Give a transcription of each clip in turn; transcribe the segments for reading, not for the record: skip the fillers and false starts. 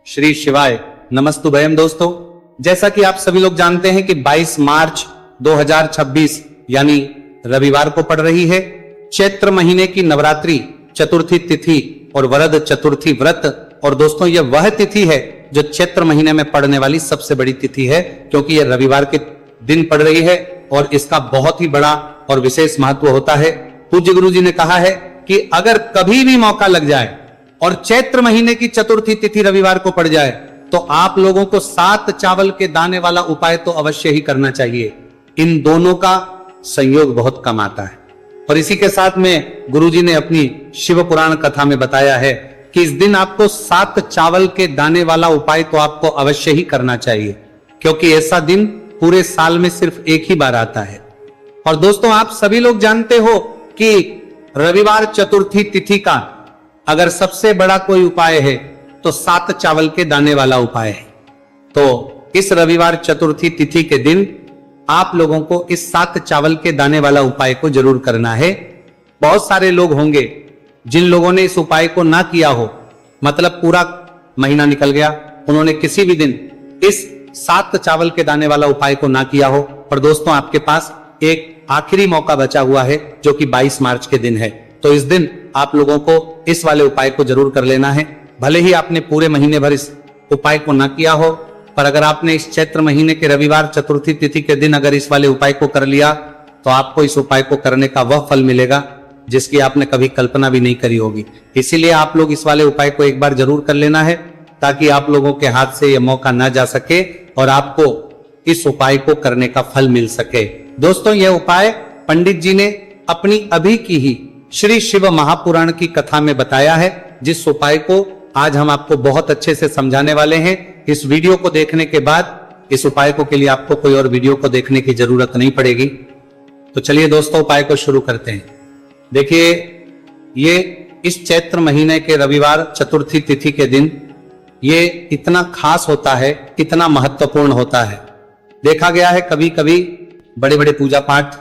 श्री शिवाय नमस्तुभयम। दोस्तों, जैसा कि आप सभी लोग जानते हैं कि 22 मार्च 2026 यानी रविवार को पड़ रही है चैत्र महीने की नवरात्रि चतुर्थी तिथि और वरद चतुर्थी व्रत। और दोस्तों, यह वह तिथि है जो चैत्र महीने में पड़ने वाली सबसे बड़ी तिथि है, क्योंकि यह रविवार के दिन पड़ रही है और इसका बहुत ही बड़ा और विशेष महत्व होता है। पूज्य गुरु जी ने कहा है कि अगर कभी भी मौका लग जाए और चैत्र महीने की चतुर्थी तिथि रविवार को पड़ जाए तो आप लोगों को 7 चावल के दाने वाला उपाय तो अवश्य ही करना चाहिए। इन दोनों का संयोग बहुत कम आता है। और इसी के साथ में गुरुजी ने अपनी शिव पुराण कथा में बताया है कि इस दिन आपको 7 चावल के दाने वाला उपाय तो आपको अवश्य ही करना चाहिए, क्योंकि ऐसा दिन पूरे साल में सिर्फ एक ही बार आता है। और दोस्तों, आप सभी लोग जानते हो कि रविवार चतुर्थी तिथि का अगर सबसे बड़ा कोई उपाय है तो 7 चावल के दाने वाला उपाय है। तो इस रविवार चतुर्थी तिथि के दिन आप लोगों को इस 7 चावल के दाने वाला उपाय को जरूर करना है। बहुत सारे लोग होंगे जिन लोगों ने इस उपाय को ना किया हो, मतलब पूरा महीना निकल गया, उन्होंने किसी भी दिन इस 7 चावल के दाने वाला उपाय को ना किया हो। पर दोस्तों, आपके पास एक आखिरी मौका बचा हुआ है जो कि 22 मार्च के दिन है। तो इस दिन आप लोगों को इस वाले उपाय को जरूर कर लेना है। भले ही आपने पूरे महीने भर इस उपाय को ना किया हो, पर अगर आपने इस चैत्र महीने के रविवार चतुर्थी तिथि के दिन अगर इस वाले उपाय को कर लिया तो आपको इस उपाय को करने का वह फल मिलेगा जिसकी आपने कभी कल्पना भी नहीं करी होगी। इसीलिए आप लोग इस वाले उपाय को एक बार जरूर कर लेना है, ताकि आप लोगों के हाथ से यह मौका ना जा सके और आपको इस उपाय को करने का फल मिल सके। दोस्तों, यह उपाय पंडित जी ने अपनी अभी की ही श्री शिव महापुराण की कथा में बताया है, जिस उपाय को आज हम आपको बहुत अच्छे से समझाने वाले हैं। इस वीडियो को देखने के बाद इस उपाय को के लिए आपको कोई और वीडियो को देखने की जरूरत नहीं पड़ेगी। तो चलिए दोस्तों, उपाय को शुरू करते हैं। देखिए, ये इस चैत्र महीने के रविवार चतुर्थी तिथि के दिन ये इतना खास होता है, इतना महत्वपूर्ण होता है। देखा गया है कभी कभी बड़े बड़े पूजा पाठ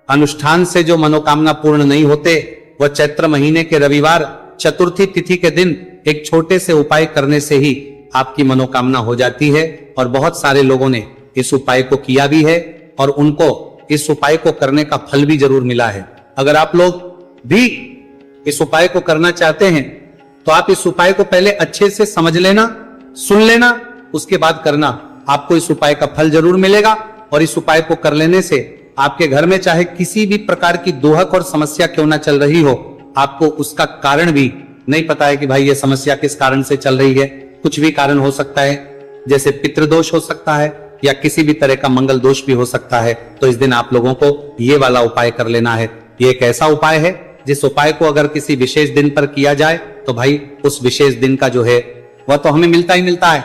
अनुष्ठान से जो मनोकामना पूर्ण नहीं होते, वह चैत्र महीने के रविवार चतुर्थी तिथि के दिन एक छोटे से उपाय करने से ही आपकी मनोकामना हो जाती है। और बहुत सारे लोगों ने इस उपाय को किया भी है और उनको इस उपाय को करने का फल भी जरूर मिला है। अगर आप लोग भी इस उपाय को करना चाहते हैं तो आप इस उपाय को पहले अच्छे से समझ लेना, सुन लेना, उसके बाद करना। आपको इस उपाय का फल जरूर मिलेगा। और इस उपाय को कर लेने से आपके घर में चाहे किसी भी प्रकार की दोहक और समस्या क्यों ना चल रही हो, आपको उसका कारण भी नहीं पता है कि भाई ये समस्या किस कारण से चल रही है। कुछ भी कारण हो सकता है, जैसे पितृदोष हो सकता है या किसी भी तरह का मंगल दोष भी हो सकता है। तो इस दिन आप लोगों को ये वाला उपाय कर लेना है। ये एक ऐसा उपाय है जिस उपाय को अगर किसी विशेष दिन पर किया जाए तो भाई उस विशेष दिन का जो है वह तो हमें मिलता ही मिलता है,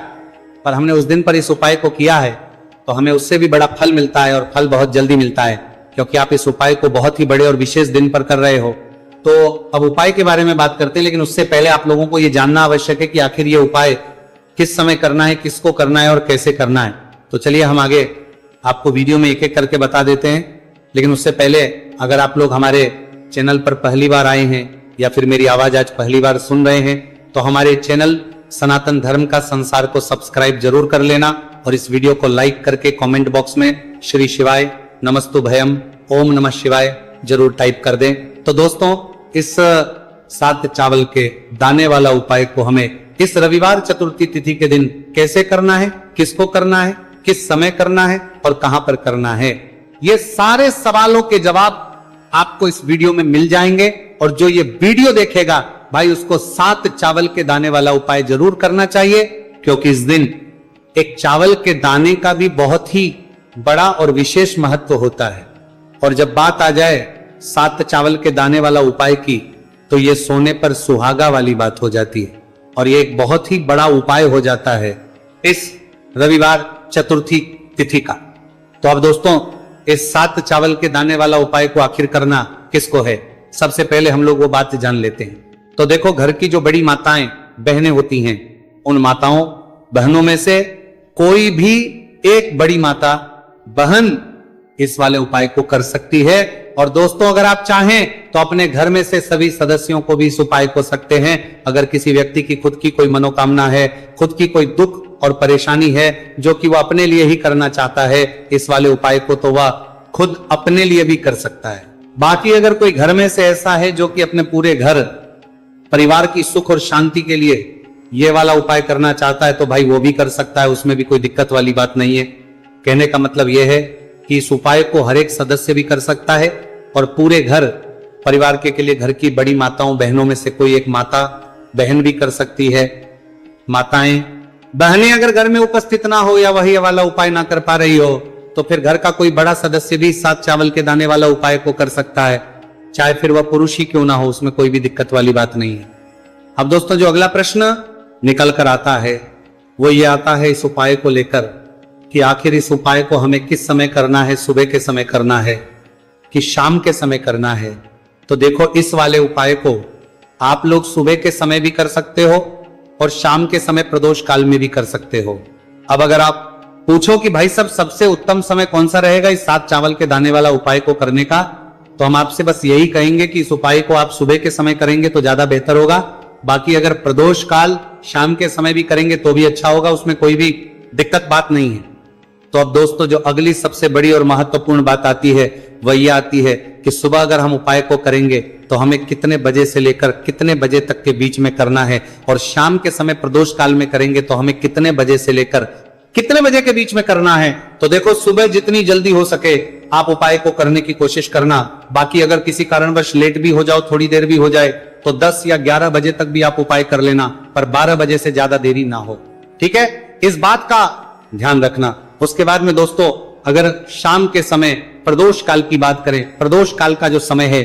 पर हमने उस दिन पर इस उपाय को किया है तो हमें उससे भी बड़ा फल मिलता है, और फल बहुत जल्दी मिलता है, क्योंकि आप इस उपाय को बहुत ही बड़े और विशेष दिन पर कर रहे हो। तो अब उपाय के बारे में बात करते हैं, लेकिन उससे पहले आप लोगों को यह जानना आवश्यक है कि आखिर ये उपाय किस समय करना है, किसको करना है और कैसे करना है। तो चलिए हम आगे आपको वीडियो में एक एक करके बता देते हैं। लेकिन उससे पहले अगर आप लोग हमारे चैनल पर पहली बार आए हैं या फिर मेरी आवाज आज पहली बार सुन रहे हैं तो हमारे चैनल सनातन धर्म का संसार को सब्सक्राइब जरूर कर लेना और इस वीडियो को लाइक करके कमेंट बॉक्स में श्री शिवाय नमस्तुभयम ओम नमः शिवाय जरूर टाइप कर दें। तो दोस्तों, इस 7 चावल के दाने वाला उपाय को हमें इस रविवार चतुर्थी तिथि के दिन कैसे करना है, किसको करना है, किस समय करना है और कहां पर करना है, ये सारे सवालों के जवाब आपको इस वीडियो में मिल जाएंगे। और जो ये वीडियो देखेगा भाई, उसको 7 चावल के दाने वाला उपाय जरूर करना चाहिए, क्योंकि इस दिन एक चावल के दाने का भी बहुत ही बड़ा और विशेष महत्व होता है। और जब बात आ जाए 7 चावल के दाने वाला उपाय की, तो ये सोने पर सुहागा वाली बात हो जाती है और ये एक बहुत ही बड़ा उपाय हो जाता है इस रविवार चतुर्थी तिथि का। तो अब दोस्तों, इस 7 चावल के दाने वाला उपाय को आखिर करना किसको है, सबसे पहले हम लोग वो बात जान लेते हैं। तो देखो, घर की जो बड़ी माताएं बहनें होती हैं, उन माताओं बहनों में से कोई भी एक बड़ी माता बहन इस वाले उपाय को कर सकती है और दोस्तों अगर आप चाहें तो अपने घर में से सभी सदस्यों को भी इस उपाय को सकते हैं। अगर किसी व्यक्ति की खुद की कोई मनोकामना है, खुद की कोई दुख और परेशानी है जो कि वह अपने लिए ही करना चाहता है इस वाले उपाय को, तो वह खुद अपने लिए भी कर सकता है। बाकी अगर कोई घर में से ऐसा है जो कि अपने पूरे घर परिवार की सुख और शांति के लिए ये वाला उपाय करना चाहता है तो भाई वो भी कर सकता है, उसमें भी कोई दिक्कत वाली बात नहीं है। कहने का मतलब यह है कि इस उपाय को हर एक सदस्य भी कर सकता है और पूरे घर परिवार के लिए घर की बड़ी माताओं बहनों में से कोई एक माता बहन भी कर सकती है। माताएं बहनें अगर घर में उपस्थित ना हो या वही वाला उपाय ना कर पा रही हो तो फिर घर का कोई बड़ा सदस्य भी 7 चावल के दाने वाला उपाय को कर सकता है, चाहे फिर वह पुरुष ही क्यों ना हो, उसमें कोई भी दिक्कत वाली बात नहीं है। अब दोस्तों जो अगला प्रश्न निकल कर आता है वो ये आता है इस उपाय को लेकर कि आखिर इस उपाय को हमें किस समय करना है, सुबह के समय करना है कि शाम के समय करना है। तो देखो इस वाले उपाय को आप लोग सुबह के समय भी कर सकते हो और शाम के समय प्रदोष काल में भी कर सकते हो। अब अगर आप पूछो कि भाई सब सबसे उत्तम समय कौन सा रहेगा इस 7 चावल के दाने वाला उपाय को करने का, तो हम आपसे बस यही कहेंगे कि इस उपाय को आप सुबह के समय करेंगे तो ज्यादा बेहतर होगा। बाकी अगर प्रदोष काल शाम के समय भी करेंगे तो भी अच्छा होगा, उसमें कोई भी दिक्कत बात नहीं है। तो अब दोस्तों जो अगली सबसे बड़ी और महत्वपूर्ण बात आती है वह यह आती है कि सुबह अगर हम उपाय को करेंगे तो हमें कितने बजे से लेकर कितने बजे तक के बीच में करना है, और शाम के समय प्रदोष काल में करेंगे तो हमें कितने बजे से लेकर कितने बजे के बीच में करना है। तो देखो सुबह जितनी जल्दी हो सके आप उपाय को करने की कोशिश करना। बाकी अगर किसी कारणवश लेट भी हो जाओ, थोड़ी देर भी हो जाए, तो 10 या 11 बजे तक भी आप उपाय कर लेना, पर 12 बजे से ज्यादा देरी ना हो। ठीक है, इस बात का ध्यान रखना। उसके बाद में दोस्तों अगर शाम के समय प्रदोष काल की बात करें, प्रदोष काल का जो समय है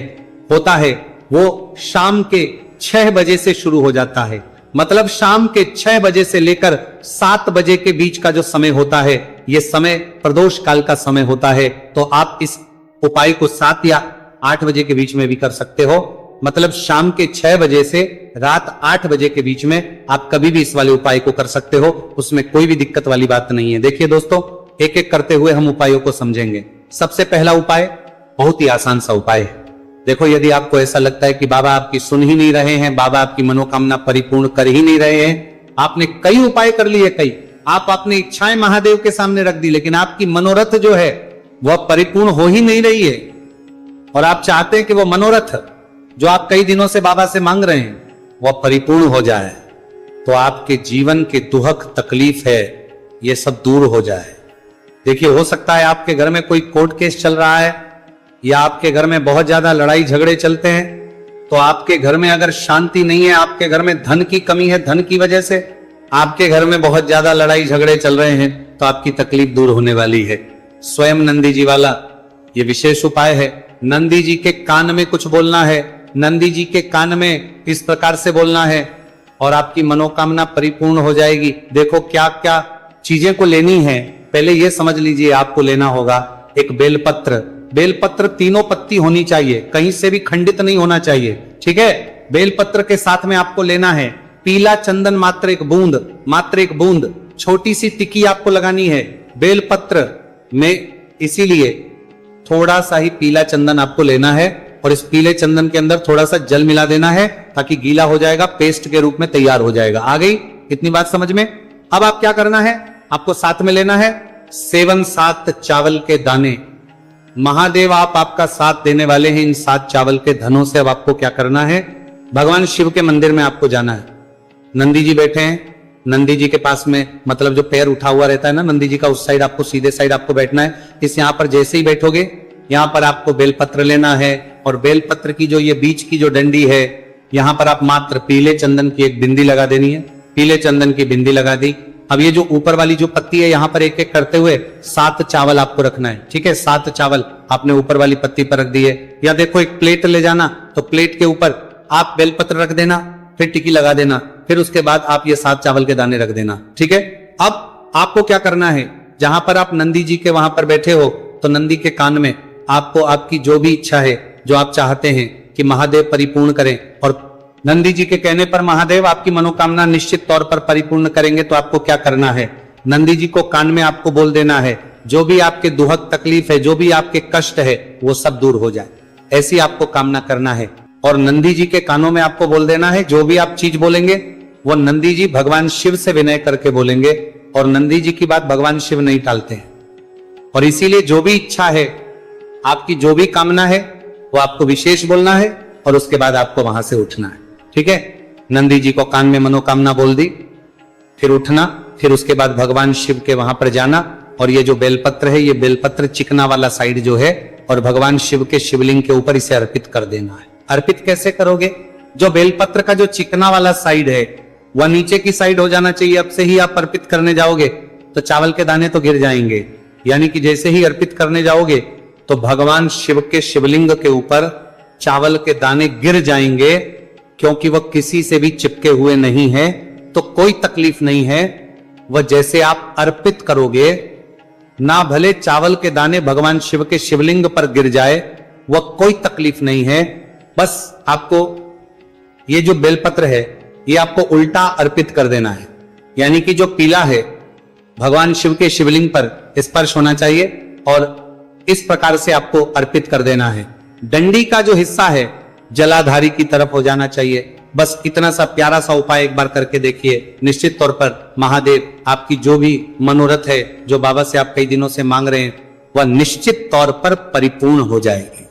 होता है वो शाम के 6 बजे से शुरू हो जाता है। मतलब शाम के 6 बजे से लेकर 7 बजे के बीच का जो समय होता है यह समय प्रदोष काल का समय होता है। तो आप इस उपाय को 7 या 8 बजे के बीच में भी कर सकते हो। मतलब शाम के 6 बजे से रात 8 बजे के बीच में आप कभी भी इस वाले उपाय को कर सकते हो, उसमें कोई भी दिक्कत वाली बात नहीं है। देखिए दोस्तों एक एक करते हुए हम उपायों को समझेंगे। सबसे पहला उपाय बहुत ही आसान सा उपाय है। देखो यदि आपको ऐसा लगता है कि बाबा आपकी सुन ही नहीं रहे हैं, बाबा आपकी मनोकामना परिपूर्ण कर ही नहीं रहे हैं, आपने कई उपाय कर लिए, कई आप अपनी इच्छाएं महादेव के सामने रख दी, लेकिन आपकी मनोरथ जो है वह परिपूर्ण हो ही नहीं रही है, और आप चाहते हैं कि वह मनोरथ जो आप कई दिनों से बाबा से मांग रहे हैं वह परिपूर्ण हो जाए, तो आपके जीवन के दुख तकलीफ है ये सब दूर हो जाए। देखिए हो सकता है आपके घर में कोई कोर्ट केस चल रहा है या आपके घर में बहुत ज्यादा लड़ाई झगड़े चलते हैं, तो आपके घर में अगर शांति नहीं है, आपके घर में धन की कमी है, धन की वजह से आपके घर में बहुत ज्यादा लड़ाई झगड़े चल रहे हैं, तो आपकी तकलीफ दूर होने वाली है। स्वयं नंदी जी वाला ये विशेष उपाय है। नंदी जी के कान में कुछ बोलना है, नंदी जी के कान में इस प्रकार से बोलना है और आपकी मनोकामना परिपूर्ण हो जाएगी। देखो क्या क्या चीजें को लेनी है, पहले ये समझ लीजिए। आपको लेना होगा एक बेलपत्र, बेलपत्र 3 पत्ती होनी चाहिए, कहीं से भी खंडित नहीं होना चाहिए। ठीक है, बेलपत्र के साथ में आपको लेना है पीला चंदन मात्र एक बूंद, छोटी सी टिक्की आपको लगानी है बेलपत्र में, इसीलिए थोड़ा सा ही पीला चंदन आपको लेना है और इस पीले चंदन के अंदर थोड़ा सा जल मिला देना है ताकि गीला हो जाएगा, पेस्ट के रूप में तैयार हो जाएगा। आ गई इतनी बात समझ में? अब आप क्या करना है, आपको साथ में लेना है 7 चावल के दाने। महादेव आप आपका साथ देने वाले हैं इन 7 चावल के धनों से। अब आपको क्या करना है, भगवान शिव के मंदिर में आपको जाना है। नंदी जी बैठे हैं, नंदी जी के पास में मतलब जो पैर उठा हुआ रहता है ना नंदी जी का, उस साइड आपको सीधे साइड आपको बैठना है। इस यहाँ पर जैसे ही बैठोगे यहाँ पर आपको बेलपत्र लेना है और बेलपत्र की जो ये बीच की जो डंडी है यहाँ पर आप मात्र पीले चंदन की एक बिंदी लगा देनी है। पीले चंदन की बिंदी लगा दी। अब ये जो ऊपर वाली जो पत्ती है यहाँ पर एक एक करते हुए 7 चावल आपको रखना है। ठीक है, 7 चावल आपने ऊपर वाली पत्ती पर रख दिए। या देखो एक प्लेट ले जाना, तो प्लेट के ऊपर आप बेलपत्र रख देना, फिर टिक्की लगा देना, फिर उसके बाद आप ये 7 चावल के दाने रख देना। ठीक है, अब आपको क्या करना है, जहां पर आप नंदी जी के वहां पर बैठे हो तो नंदी के कान में आपको आपकी जो भी इच्छा है, जो आप चाहते हैं कि महादेव परिपूर्ण करें, और नंदी जी के कहने पर महादेव आपकी मनोकामना निश्चित तौर पर परिपूर्ण करेंगे, तो आपको क्या करना है, नंदी जी को कान में आपको बोल देना है जो भी आपके दुख तकलीफ है, जो भी आपके कष्ट है वो सब दूर हो जाए। ऐसी आपको कामना करना है। और नंदी जी के कानों में आपको बोल देना है, जो भी आप चीज बोलेंगे वो नंदी जी भगवान शिव से विनय करके बोलेंगे, और नंदी जी की बात भगवान शिव नहीं टालते हैं। और इसीलिए जो भी इच्छा है, आपकी जो भी कामना है, वो आपको विशेष बोलना है और उसके बाद आपको वहां से उठना है। ठीक है, नंदी जी को कान में मनोकामना बोल दी, फिर उठना, फिर उसके बाद भगवान शिव के वहां पर जाना, और ये जो बेलपत्र है, ये बेलपत्र चिकना वाला साइड जो है, और भगवान शिव के शिवलिंग के ऊपर इसे अर्पित कर देना है। अर्पित कैसे करोगे? जो बेलपत्र का जो चिकना वाला साइड है वह नीचे की साइड हो जाना चाहिए। अब से ही आप अर्पित करने जाओगे तो चावल के दाने तो गिर जाएंगे, यानी कि जैसे ही अर्पित करने जाओगे तो भगवान शिव के शिवलिंग के ऊपर चावल के दाने गिर जाएंगे, क्योंकि वह किसी से भी चिपके हुए नहीं है, तो कोई तकलीफ नहीं है। वह जैसे आप अर्पित करोगे, ना भले चावल के दाने भगवान शिव के शिवलिंग पर गिर जाए, वह कोई तकलीफ नहीं है। बस आपको ये जो बेलपत्र है, ये आपको उल्टा अर्पित कर देना है, यानी कि जो पीला है भगवान शिव के शिवलिंग पर स्पर्श होना चाहिए, और इस प्रकार से आपको अर्पित कर देना है। डंडी का जो हिस्सा है जलाधारी की तरफ हो जाना चाहिए। बस इतना सा प्यारा सा उपाय एक बार करके देखिए, निश्चित तौर पर महादेव आपकी जो भी मनोरथ है, जो बाबा से आप कई दिनों से मांग रहे हैं, वह निश्चित तौर पर परिपूर्ण हो जाएगी।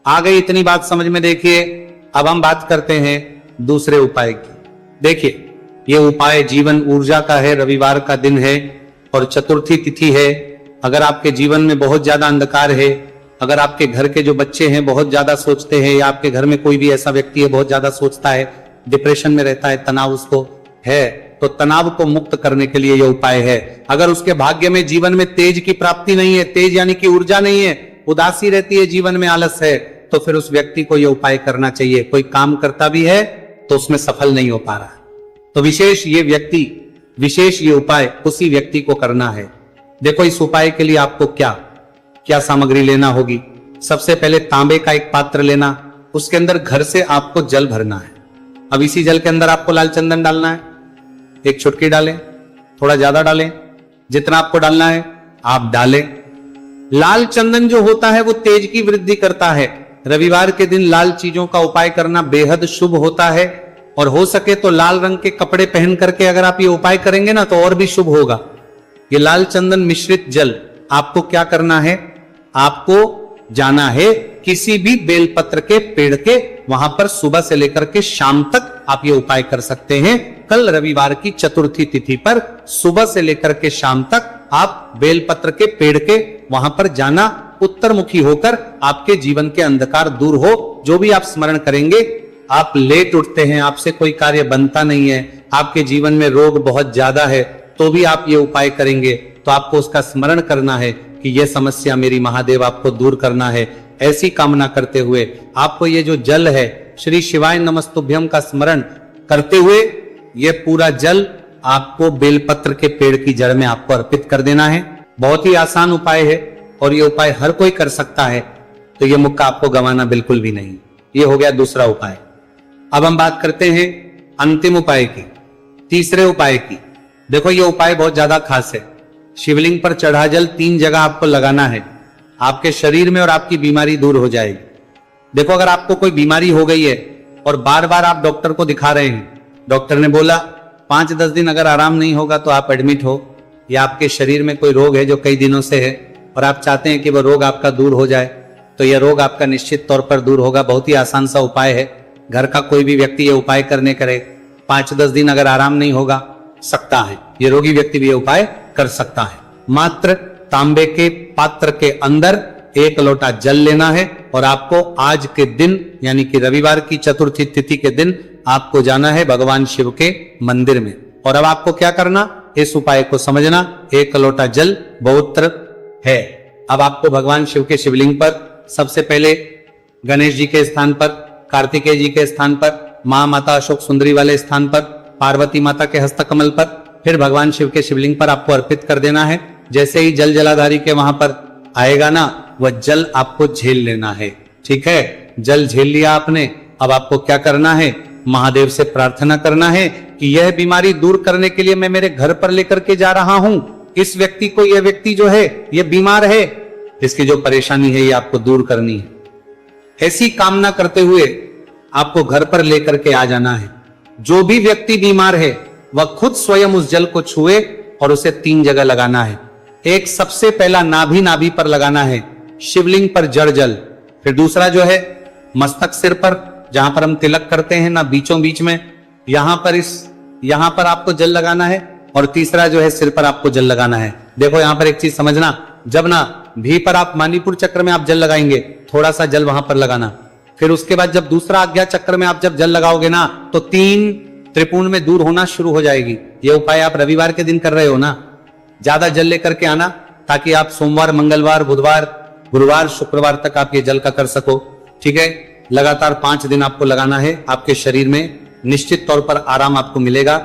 आ गई इतनी बात समझ में? देखिए, अब हम बात करते हैं दूसरे उपाय की। देखिए, ये उपाय जीवन ऊर्जा का है, रविवार का दिन है और चतुर्थी तिथि है। अगर आपके जीवन में बहुत ज्यादा अंधकार है, अगर आपके घर के जो बच्चे हैं बहुत ज्यादा सोचते हैं, या आपके घर में कोई भी ऐसा व्यक्ति है बहुत ज्यादा सोचता है, डिप्रेशन में रहता है, तनाव उसको है, तो तनाव को मुक्त करने के लिए यह उपाय है। अगर उसके भाग्य में जीवन में तेज की प्राप्ति नहीं है, तेज यानी कि ऊर्जा नहीं है, उदासी रहती है, जीवन में आलस है, तो फिर उस व्यक्ति को यह उपाय करना चाहिए। कोई काम करता भी है तो उसमें सफल नहीं हो पा रहा, तो विशेष ये उपाय उसी व्यक्ति को करना है। देखो, इस उपाय के लिए आपको क्या क्या सामग्री लेना होगी। सबसे पहले तांबे का एक पात्र लेना, उसके अंदर घर से आपको जल भरना है। अब इसी जल के अंदर आपको लाल चंदन डालना है, एक चुटकी डालें, थोड़ा ज्यादा डालें, जितना आपको डालना है आप डालें। लाल चंदन जो होता है वो तेज की वृद्धि करता है। रविवार के दिन लाल चीजों का उपाय करना बेहद शुभ होता है, और हो सके तो लाल रंग के कपड़े पहन करके अगर आप ये उपाय करेंगे ना तो और भी शुभ होगा। ये लाल चंदन मिश्रित जल आपको क्या करना है, आपको जाना है किसी भी बेलपत्र के पेड़ के वहां पर, सुबह से लेकर के शाम तक आप ये उपाय कर सकते हैं। कल रविवार की चतुर्थी तिथि पर सुबह से लेकर के शाम तक आप बेलपत्र के पेड़ के वहां पर जाना, उत्तर मुखी होकर आपके जीवन के अंधकार दूर हो। जो भी आप स्मरण करेंगे, आप लेट उठते हैं, आपसे कोई कार्य बनता नहीं है, आपके जीवन में रोग बहुत ज्यादा है, तो भी आप ये उपाय करेंगे, तो आपको उसका स्मरण करना है कि यह समस्या मेरी महादेव आपको दूर करना है। ऐसी कामना करते हुए आपको ये जो जल है श्री शिवाय नमस्तुभ्यम का स्मरण करते हुए ये पूरा जल आपको बेलपत्र के पेड़ की जड़ में आपको अर्पित कर देना है। बहुत ही आसान उपाय है और ये उपाय हर कोई कर सकता है, तो ये मौका आपको गंवाना बिल्कुल भी नहीं। ये हो गया दूसरा उपाय। अब हम बात करते हैं अंतिम उपाय की, तीसरे उपाय की। देखो, ये उपाय बहुत ज्यादा खास है। शिवलिंग पर चढ़ा जल 3 जगह आपको लगाना है, आपके शरीर में, और आपकी बीमारी दूर हो जाएगी। देखो, अगर आपको कोई बीमारी हो गई है और बार बार आप डॉक्टर को दिखा रहे हैं, डॉक्टर ने बोला 5-10 दिन अगर आराम नहीं होगा तो आप एडमिट हो, या आपके शरीर में कोई रोग है जो कई दिनों से है और आप चाहते हैं कि वह रोग आपका दूर हो जाए, तो यह रोग आपका निश्चित तौर पर दूर होगा। बहुत ही आसान सा उपाय है। घर का कोई भी व्यक्ति ये उपाय करने करे, 5-10 दिन अगर आराम नहीं होगा, सकता है, ये रोगी व्यक्ति भी ये उपाय कर सकता है। मात्र तांबे के पात्र के अंदर 1 लोटा जल लेना है और आपको आज के दिन यानी कि रविवार की चतुर्थी तिथि के दिन आपको जाना है भगवान शिव के मंदिर में। और अब आपको क्या करना, इस उपाय को समझना। 1 लोटा जल पवित्र है। अब आपको भगवान शिव के शिवलिंग पर सबसे पहले गणेश जी के स्थान पर, कार्तिकेय जी के स्थान पर, मां माता अशोक सुंदरी वाले स्थान पर, पार्वती माता के हस्तकमल पर, फिर भगवान शिव के शिवलिंग पर आपको अर्पित कर देना है। जैसे ही जल जलाधारी के वहां पर आएगा ना, वह जल आपको झेल लेना है। ठीक है, जल झेल लिया आपने। अब आपको क्या करना है, महादेव से प्रार्थना करना है कि यह बीमारी दूर करने के लिए मैं मेरे घर पर लेकर के जा रहा हूं। इस व्यक्ति को, यह व्यक्ति जो है ये बीमार है, इसकी जो परेशानी है ये आपको दूर करनी है। ऐसी कामना करते हुए आपको घर पर लेकर के आ जाना है। जो भी व्यक्ति बीमार है वह खुद स्वयं उस जल को छुए और उसे 3 जगह लगाना है। एक सबसे पहला नाभि पर लगाना है, शिवलिंग पर जड़ जल। फिर दूसरा जो है मस्तक सिर पर, जहां पर हम तिलक करते हैं ना, बीचों बीच में यहां पर आपको जल लगाना है। और तीसरा जो है सिर पर आपको जल लगाना है। देखो यहां पर एक चीज समझना, जब ना भी पर आप मणिपुर चक्र में आप जल लगाएंगे, थोड़ा सा जल वहां पर लगाना। फिर उसके बाद जब दूसरा आज्ञा चक्र में आप जब जल लगाओगे ना, तो 3 त्रिपुण में दूर होना शुरू हो जाएगी। ये उपाय आप रविवार के दिन कर रहे हो ना, ज्यादा जल लेकर के आना, ताकि आप सोमवार, मंगलवार, बुधवार, गुरुवार, शुक्रवार तक आप ये जल का कर सको। ठीक है, लगातार 5 दिन आपको लगाना है। आपके शरीर में निश्चित तौर पर आराम आपको मिलेगा।